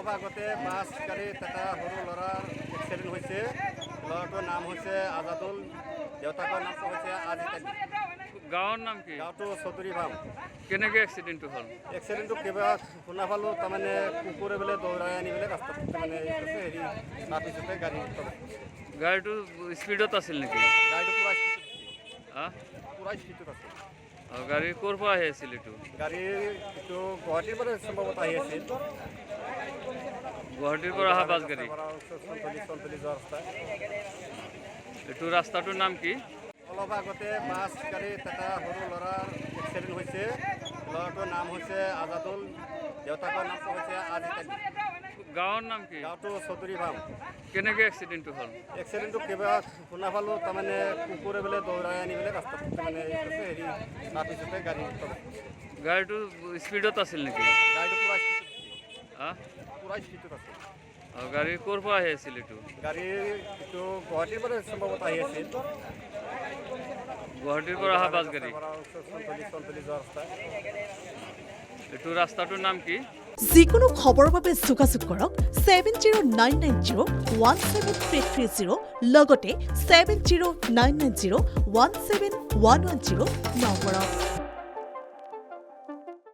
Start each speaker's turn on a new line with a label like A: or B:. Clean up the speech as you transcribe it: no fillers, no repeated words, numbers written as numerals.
A: অলপ আগতে বাছ গাড়ীত এটা সৰু ল'ৰাৰ এক্সিডেণ্ট হৈছে। ল'ৰাটোৰ নাম হৈছে আজাদুল, দেউতাকৰ নামটো হৈছে আজিতালি।
B: গাঁৱৰ নাম কি?
A: গাঁৱটো চৌধুৰী ফাৰ্ম।
B: কেনেকৈ এক্সিডেণ্টটো হ'ল?
A: এক্সিডেণ্টটো কিবা শুনা পালোঁ, তাৰমানে কুকুৰে বোলে দৌৰাই আনি পেলাই ৰাস্তাত মানে হেৰি তাৰপিছতে
B: গাড়ীটো স্পীডত আছিল নেকি?
A: গাড়ীটো পূৰা স্পীডত আছিল।
B: গাড়ী ক'ৰ পৰা আহি আছিল এইটো?
A: গাড়ী এইটো গুৱাহাটীৰ পৰা সম্ভৱত আহি আছিল।
B: গুৱাহাটীৰ পৰা অহা বাছ গাড়ী।
A: চল্লিছ যোৱা ৰাস্তা।
B: এইটো ৰাস্তাটোৰ নাম কি?
A: অলপ আগতে বাছ গাড়ীত এটা সৰু ল'ৰাৰ এক্সিডেণ্ট হৈছে। ল'ৰাটোৰ নাম হৈছে আজাদুল, দেউতাকৰ নামটো হৈছে আজিতালি।
B: গাঁৱৰ নাম কি?
A: গাঁৱটো চৌধুৰী ফাৰ্ম।
B: কেনেকৈ এক্সিডেণ্টটো হ'ল?
A: এক্সিডেণ্টটো কিবা শুনা পালোঁ, তাৰমানে কুকুৰে বোলে দৌৰাই আনি পেলাই ৰাস্তাত মানে হেৰি তাৰপিছতে
B: গাড়ীটো স্পীডত আছিল নেকি?
A: গাড়ীটো পূৰা স্পীডত আছিল।
B: গাড়ী ক'ৰ পৰা আহি আছিল এইটো?
A: গাড়ী এইটো গুৱাহাটীৰ পৰা সম্ভৱত আহি আছিল।
B: গুৱাহাটীৰ পৰা অহা বাছ গাড়ী।
A: চল্লিছ যোৱা ৰাস্তা।
B: এইটো ৰাস্তাটোৰ নাম কি?
C: যিকোনো খবৰৰ বাবে যোগাযোগ কৰক 7099017330 লগতে 7099017110 নম্বৰত।